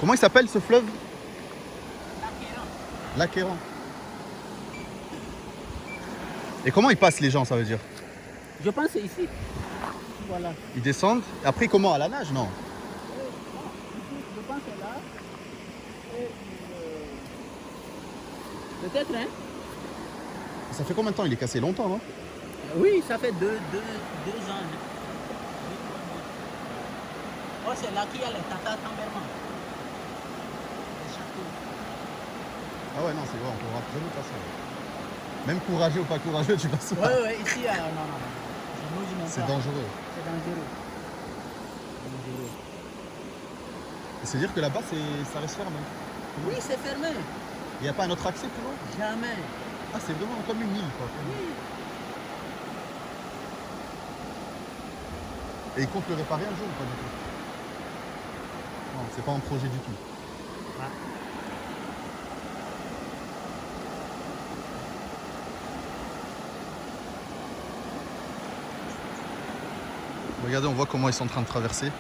Comment il s'appelle ce fleuve? L'Acquéran. Et comment ils passent les gens, ça veut dire? Je pense que c'est ici. Voilà. Ils descendent. Après, comment? À la nage, non? Je pense que c'est là. Et, peut-être, hein? Ça fait combien de temps? Il est cassé longtemps, non? Oui, ça fait deux ans. Hein. Oh, c'est là qu'il y a les Tata Tamberman. Les châteaux. Ah ouais, non, c'est vrai, on pourra jamais passer. Même courageux ou pas courageux, tu passes pas. Ouais, ici, non. C'est dangereux. C'est dangereux. C'est-à-dire que là-bas, ça reste fermé. Oui, c'est fermé. Il n'y a pas un autre accès plus loin? Jamais. Ah, c'est vraiment comme une île, quoi. Oui. Et ils comptent le réparer un jour ou pas du tout? Non, c'est pas un projet du tout. Ah. Regardez, on voit comment ils sont en train de traverser.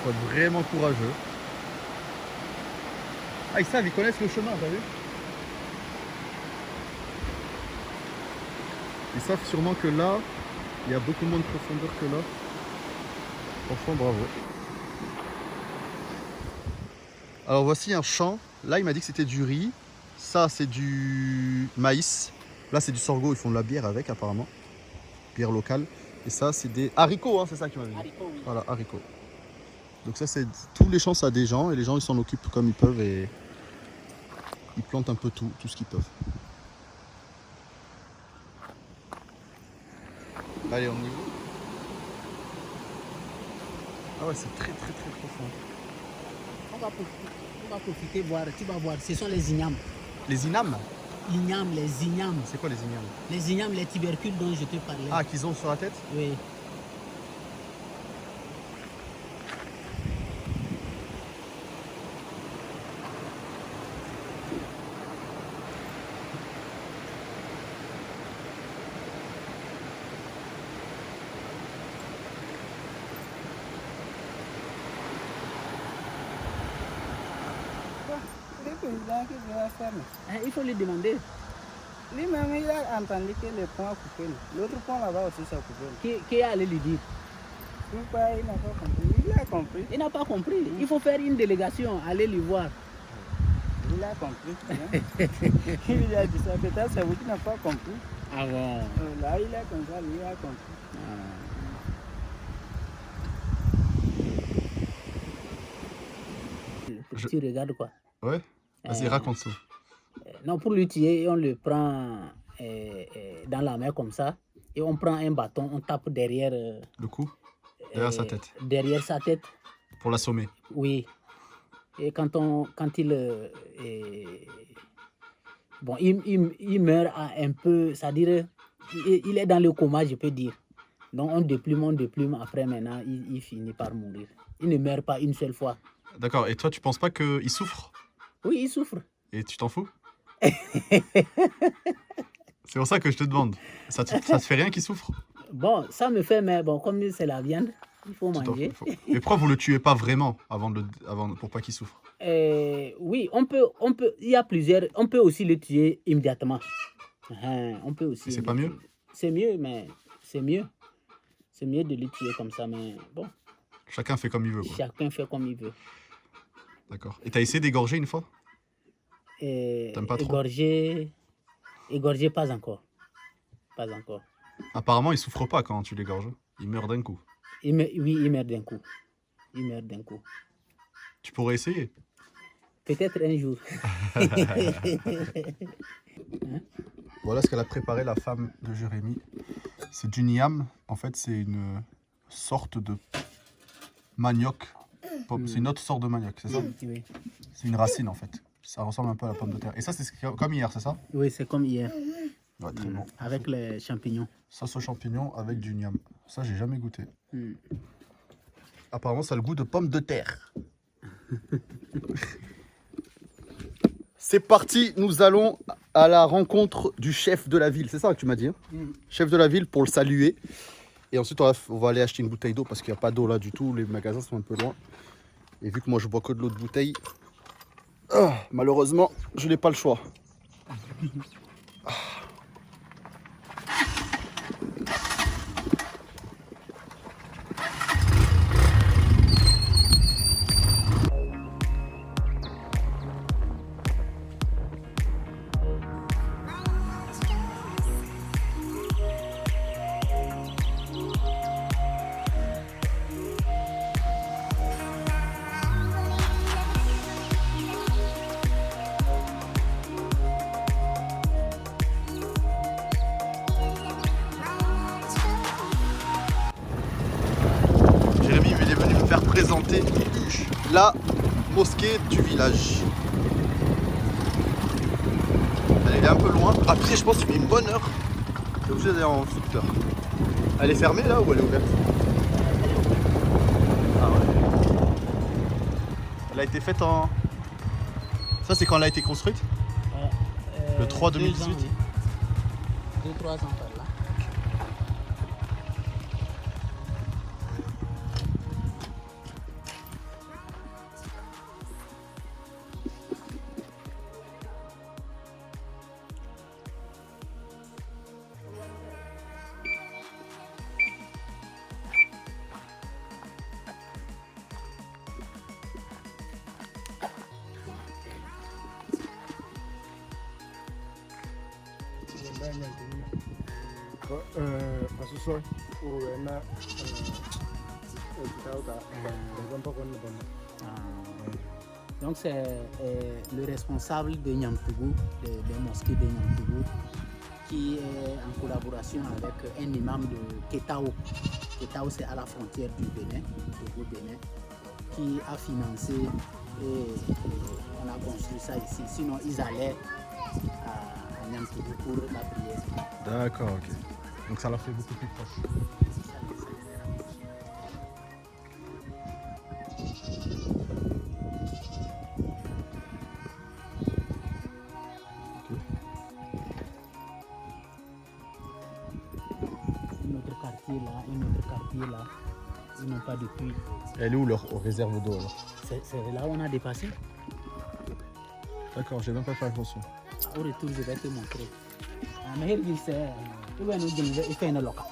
Faut être vraiment courageux. Ah, ils savent, ils connaissent le chemin, t'as vu? Ils savent sûrement que là, il y a beaucoup moins de profondeur que là. Franchement, bravo. Alors voici un champ. Là, il m'a dit que c'était du riz. Ça, c'est du maïs. Là, c'est du sorgho. Ils font de la bière avec, apparemment. Bière locale. Et ça, c'est des haricots, hein, c'est ça que tu m'avais dit. Haricots, oui. Voilà, haricots. Donc ça, c'est tous les champs, ça a des gens. Et les gens, ils s'en occupent comme ils peuvent. Et ils plantent un peu tout ce qu'ils peuvent. Allez, on y va. Ah ouais, c'est très profond. On va profiter voir. Tu vas voir. Ce sont les ignames. Les inams? Les ignames. C'est quoi les inams? Les ignames, les tubercules dont je te parlais. Ah, qu'ils ont sur la tête? Oui. Le président qui va faire. Il faut lui demander. Lui-même, il a entendu que le pont a coupé. L'autre pont là-bas aussi, ça a coupé. Qui est allé lui dire? Pourquoi il n'a pas compris? Il a compris. Il n'a pas compris. Il faut faire une délégation, aller lui voir. Il a compris. Hein? Il lui a dit ça. Peut-être c'est vous qui n'avez pas compris. Ah bon? Là, il a comme ça, lui il a compris. Tu regardes quoi? Ouais. Vas-y, raconte ça. Non, pour le tuer, on le prend dans la main comme ça. Et on prend un bâton, on tape derrière. Le coup? Derrière sa tête. Derrière sa tête, Pour l'assommer. oui. Et quand il bon, il meurt à un peu, c'est-à-dire, il est dans le coma, je peux dire. Donc on déplume, après maintenant, il finit par mourir. Il ne meurt pas une seule fois. D'accord. Et toi, tu penses pas qu'il souffre? Oui, il souffre. Et tu t'en fous? C'est pour ça que je te demande. Ça te fait rien qu'il souffre? Bon, ça me fait, mais bon, comme c'est la viande, il faut Tu t'en manger. fous. Et pourquoi vous le tuez pas vraiment pour pas qu'il souffre? Oui, on peut, il y a plusieurs, on peut aussi le tuer immédiatement. On peut aussi. Et c'est pas mieux? C'est mieux, mais c'est mieux. C'est mieux de le tuer comme ça, mais bon. Chacun fait comme il veut, quoi. Chacun fait comme il veut. D'accord. Et t'as essayé d'égorger une fois? T'aimes pas trop? Égorger, pas encore. Pas encore. Apparemment, il souffre pas quand tu l'égorges. Il meurt d'un coup. Oui, il meurt d'un coup. Il meurt d'un coup. Tu pourrais essayer. Peut-être un jour. Voilà ce qu'elle a préparé, la femme de Jérémy. C'est du niam. En fait, c'est une sorte de manioc. C'est une autre sorte de manioc, c'est ça? Oui. C'est une racine, en fait. Ça ressemble un peu à la pomme de terre. Et ça, c'est comme hier, c'est ça? Oui, c'est comme hier. Ouais, très bon. Avec les champignons. Sauce aux champignons avec du niam. Ça, j'ai jamais goûté. Apparemment, ça a le goût de pomme de terre. C'est parti, nous allons à la rencontre du chef de la ville. C'est ça que tu m'as dit, hein? Chef de la ville pour le saluer. Et ensuite, on va aller acheter une bouteille d'eau parce qu'il n'y a pas d'eau là du tout. Les magasins sont un peu loin. Et vu que moi, je bois que de l'eau de bouteille, malheureusement, je n'ai pas le choix. Jérémy, il est venu me faire présenter la mosquée du village. Elle est un peu loin. Après, je pense qu'il met une bonne heure. Je suis obligé d'aller en scooter. Elle est fermée là ou elle est ouverte? Ah ouais. Elle a été faite en... Ça, c'est quand elle a été construite? Le 3 2018. 2-3 ans par là. Donc c'est le responsable de Niamtougou, des mosquées de Niamtougou, qui est en collaboration avec un imam de Ketao. Ketao, c'est à la frontière du Bénin, du Bénin, qui a financé et on a construit ça ici. Sinon, ils allaient à Niamtougou pour la prière. D'accord, ok. Donc ça l'a fait beaucoup plus proche. Un autre quartier là, ils n'ont pas de puits. Elle est où leur réserve d'eau alors? C'est là où on a dépassé. D'accord, j'ai même pas fait attention. Au retour, je vais te montrer. Mais il c'est... Il fait une loca.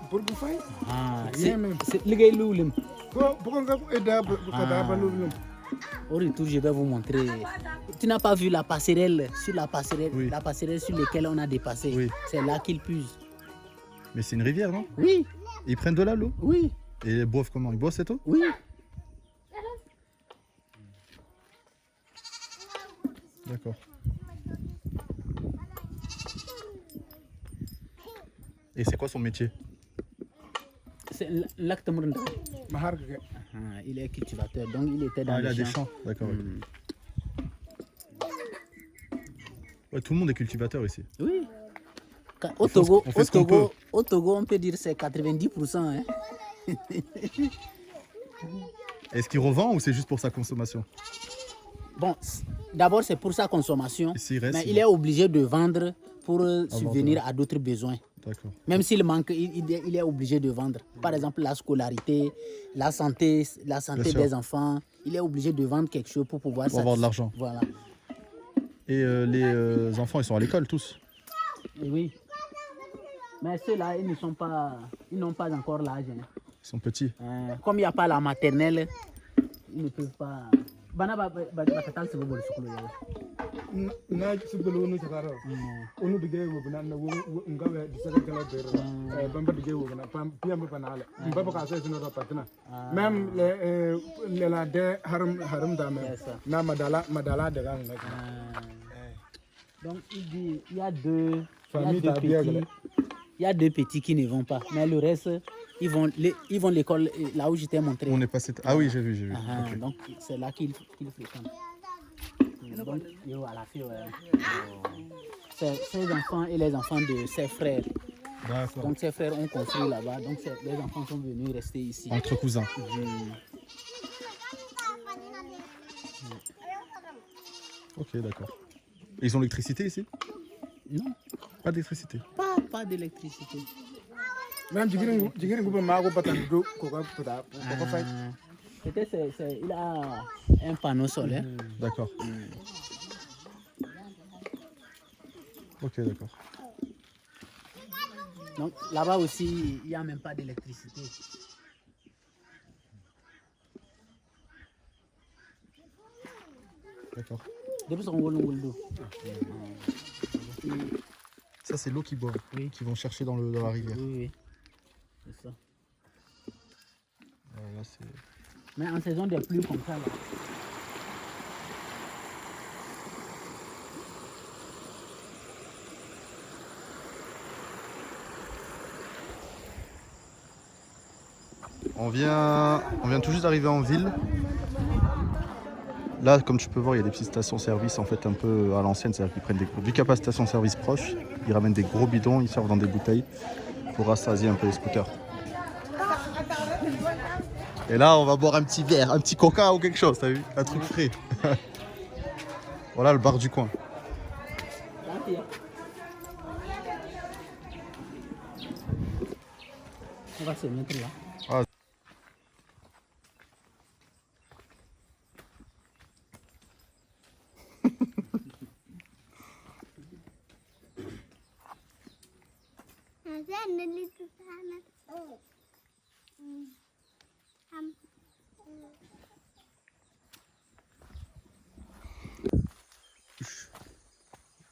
Pour vous faire C'est le gars loulim. pourquoi vous aidez à Au retour, je vais vous montrer. Tu n'as pas vu la passerelle sur la passerelle, Oui. la passerelle sur laquelle on a dépassé. Oui. C'est là qu'ils puisent. Mais c'est une rivière, non? Oui, Ils prennent de là l'eau? oui, Et ils boivent comment? Ils boivent cette eau? oui. D'accord. Et c'est quoi son métier? C'est l'acte Mouranda. Maharga. Il est cultivateur, donc il était dans Ah, il a les des champs. champs, d'accord. Ouais, tout le monde est cultivateur ici. Oui. Au On fait Togo, ce qu'on au Togo, on peut dire que c'est 90%. Hein. Est-ce qu'il revend ou c'est juste pour sa consommation? Bon, d'abord c'est pour sa consommation, Et s'il reste, mais il est obligé de vendre pour subvenir vendre. à d'autres besoins. D'accord. Même s'il manque, il est obligé de vendre. Par exemple, la scolarité, la santé Bien sûr. des enfants, il est obligé de vendre quelque chose pour pouvoir Pour avoir de l'argent. Voilà. Et les enfants, ils sont à l'école tous? Et oui. Mais ceux-là, ils n'ont pas encore l'âge. Hein. Ils sont petits. Comme il n'y a pas la maternelle, ils ne peuvent pas. na sibulu nu sakaro onu dige wo bana na wo ngawe di saka kala ber bamba dige wo bana pam piyam bana ala baba ka sai sino da patna même le la de haram da même na madala de gang na donc il y a deux famille da petits. Il y a deux petits qui ne vont pas, mais le reste, ils vont à l'école là où je t'ai montré. On est passé. Ah oui, j'ai vu. Okay. Donc c'est là qu'ils fréquentent. Donc, à la fille, ses enfants et les enfants de ses frères. D'accord. Donc ses frères ont construit là-bas, donc les enfants sont venus rester ici. Entre cousins. Ok, d'accord. Ils ont l'électricité ici? Non, Pas d'électricité. pas d'électricité. Même jigiri ngubo mago patan do koka pata koka fay. Peut-être il a un panneau solaire. D'accord. Ok, d'accord. Donc là-bas aussi, il n'y a même pas d'électricité. D'accord. Depuis son Wolongoldo. Ça, c'est l'eau qu'ils boivent, Oui. qu'ils vont chercher dans la rivière. Oui, oui. C'est ça. Là, c'est... Mais en saison des pluies comme ça, là. On vient tout juste d'arriver en ville. Là, comme tu peux voir, il y a des petites stations-service en fait un peu à l'ancienne, c'est-à-dire qu'ils prennent vu qu'il n'y a pas de station-service proche, ils ramènent des gros bidons, ils servent dans des bouteilles pour rassasier un peu les scooters. Et là, on va boire un petit verre, un petit coca ou quelque chose, t'as vu? Un truc frais. Voilà le bar du coin. On va se mettre là. Ah.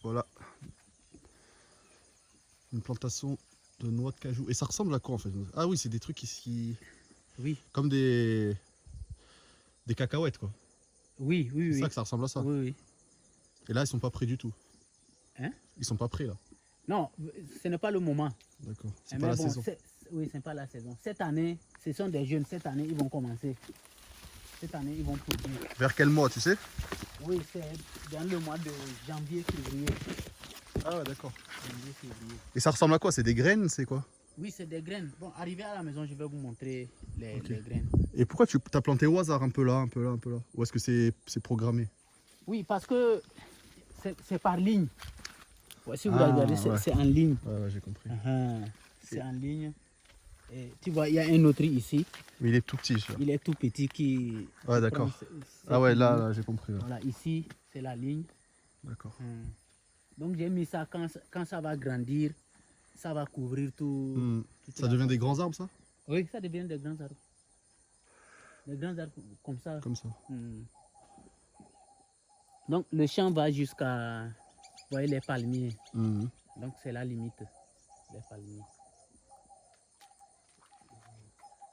Voilà. Une plantation de noix de cajou. Et ça ressemble à quoi en fait? Ah oui, c'est des trucs qui... Oui, Comme des cacahuètes quoi. oui, oui. C'est Oui. ça que ça ressemble à ça. Oui, oui. Et là, ils sont pas prêts du tout. Hein? Ils sont pas prêts là. Non, ce n'est pas le moment. D'accord. C'est Mais pas la bon, saison. Oui, ce n'est pas la saison. Cette année, ce sont des jeunes. Cette année, ils vont commencer. Cette année, ils vont produire. Vers quel mois, tu sais? Oui, c'est dans le mois de janvier, février. Ah ouais, d'accord. Janvier, février. Et ça ressemble à quoi? C'est des graines, c'est quoi? Oui, c'est des graines. Bon, arrivé à la maison, je vais vous montrer les Ok. graines. Et pourquoi tu as planté au hasard un peu là, un peu là, un peu là? Ou est-ce que c'est programmé? Oui, parce que c'est par ligne. Ouais, si vous Ah, regardez, ouais. c'est en ligne. Ouais, j'ai compris. C'est en ligne. Et tu vois, il y a un autre ici. Mais il est tout petit, celui-là. Il est tout petit qui... Ouais, d'accord. prend Ah ouais, cette là, ligne. là j'ai compris. Ouais. Voilà, ici, c'est la ligne. D'accord. Donc j'ai mis ça quand ça va grandir, ça va couvrir tout. toute Ça la devient des surface. grands arbres, ça? Oui, ça devient des grands arbres. Des grands arbres comme ça. Comme ça. Donc le champ va jusqu'à, vous voyez, les palmiers. Mhm. Donc c'est la limite, les palmiers.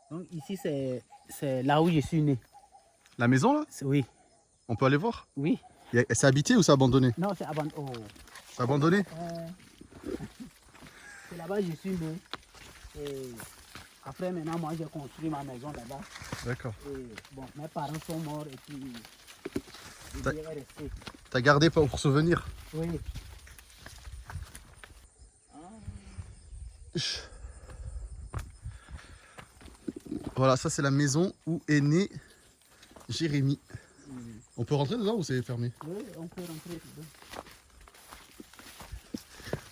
Donc ici c'est là où je suis né. La maison, là? Oui, On peut aller voir? oui. C'est habité ou c'est abandonné? Non, c'est abandonné. Oh. C'est abandonné? C'est là-bas que je suis né. Et après maintenant, moi j'ai construit ma maison là-bas. D'accord. Et bon, mes parents sont morts et puis T'as- je vais rester. T'as gardé pour souvenir? Oui. Voilà, ça c'est la maison où est né Jérémy. On peut rentrer dedans ou c'est fermé? Oui, on peut rentrer dedans.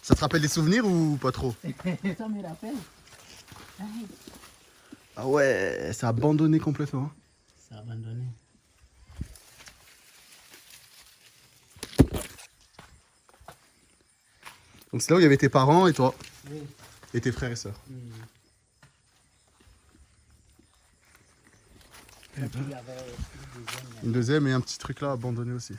Ça te rappelle des souvenirs ou pas trop? Ça me rappelle. Ah ouais, c'est abandonné complètement. C'est abandonné. Donc c'est là où il y avait tes parents et toi, Oui. et tes frères et sœurs. Et puis il y avait Une deuxième et un petit truc là abandonné aussi.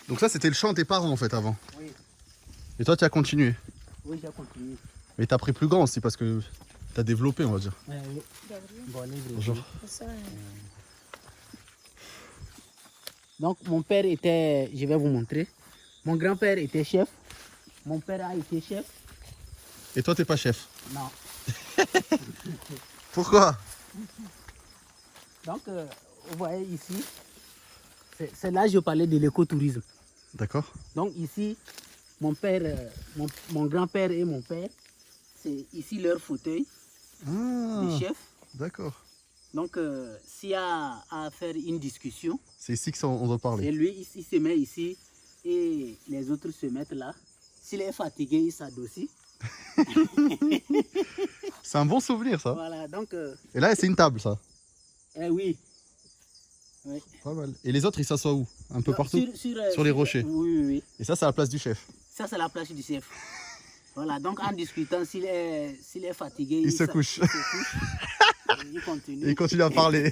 Donc ça c'était le champ de tes parents en fait avant. Oui. Et toi tu as continué. Oui, j'ai continué. Mais t'as pris plus grand aussi parce que t'as développé on va dire. Oui. Bon, les vrais. Bonjour. Donc mon père était, je vais vous montrer. Mon grand-père était chef. Mon père a été chef. Et toi t'es pas chef. Non. Pourquoi? Donc vous voyez ici, C'est là que je parlais de l'écotourisme. D'accord. Donc ici, mon père, mon grand-père et mon père, c'est ici leur fauteuil de Ah, chef. d'accord. Donc s'il y a à faire une discussion, C'est ici qu'on doit et parler. lui, il se met ici et les autres se mettent là. S'il est fatigué, il s'adossit. C'est un bon souvenir, ça. Voilà, donc, Et là, c'est une table, ça. oui. Pas mal. Et les autres, ils s'assoient où? Un peu partout? Sur les rochers. Oui, oui, oui. Et ça, c'est la place du chef. Ça, c'est la place du chef. Voilà, donc en discutant, s'il est fatigué, Il se couche. Il se couche. Il continue. Et il continue à parler.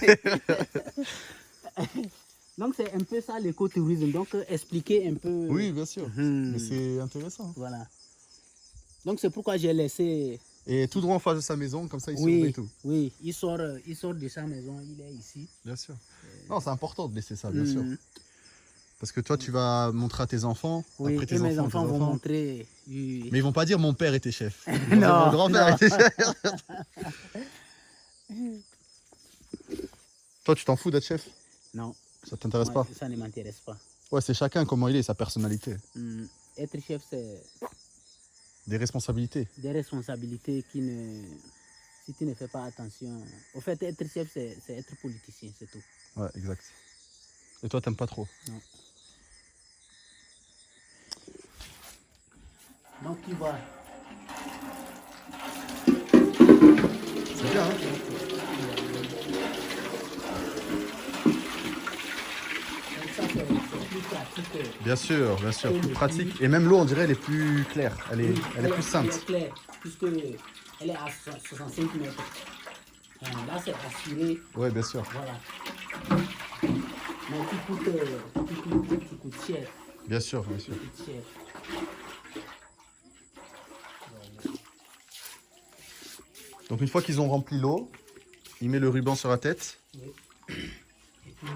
Donc c'est un peu ça l'écotourisme, donc expliquer un peu. Oui, bien sûr. Mhm. Mais c'est intéressant. Voilà. Donc c'est pourquoi j'ai laissé. Et tout droit en face de sa maison, comme ça, il surveille Oui, tout. oui, il sort de sa maison, il est ici. Bien sûr. Non, c'est important de laisser ça, bien sûr. Mhm. Parce que toi, tu vas montrer à tes enfants. Oui, après tes et mes enfants, enfants tes vont enfants. montrer. Oui. Mais ils vont pas dire mon père était chef. Ils vont dire, Non, mon grand-père non. était chef. Toi, tu t'en fous d'être chef? Non, Ça t'intéresse moi, pas? ça ne m'intéresse pas. Ouais, c'est chacun comment il est, sa personnalité. Être chef, c'est Des responsabilités. des responsabilités qui ne. Si tu ne fais pas attention. Au fait, être chef, c'est être politicien, c'est tout. Ouais, exact. Et toi, t'aimes pas trop? Non. Donc, tu vois. C'est bien, hein? Ça, c'est plus pratique. Bien sûr, plus pratique. Et même l'eau, on dirait, elle est plus claire. Elle est plus simple. Elle est claire, puisque elle est à 65 mètres. Là, c'est assuré. Ouais, bien sûr. Voilà. Mais qui coûte cher. Bien sûr, bien sûr. Qui coûte cher. Donc une fois qu'ils ont rempli l'eau, il met le ruban sur la tête. Oui. Et puis,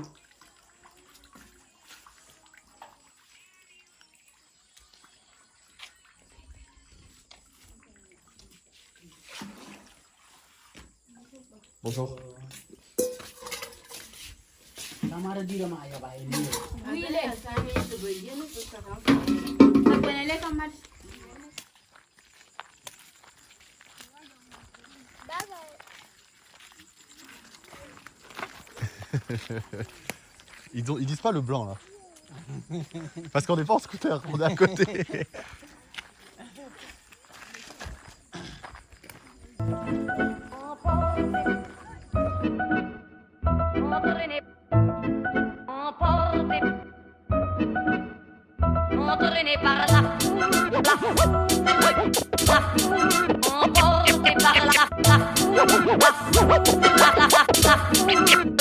Bonjour. Ils disent pas le blanc là. Parce qu'on n'est pas en scooter, on est à côté. Entraîné par la foule, emporté par la foule,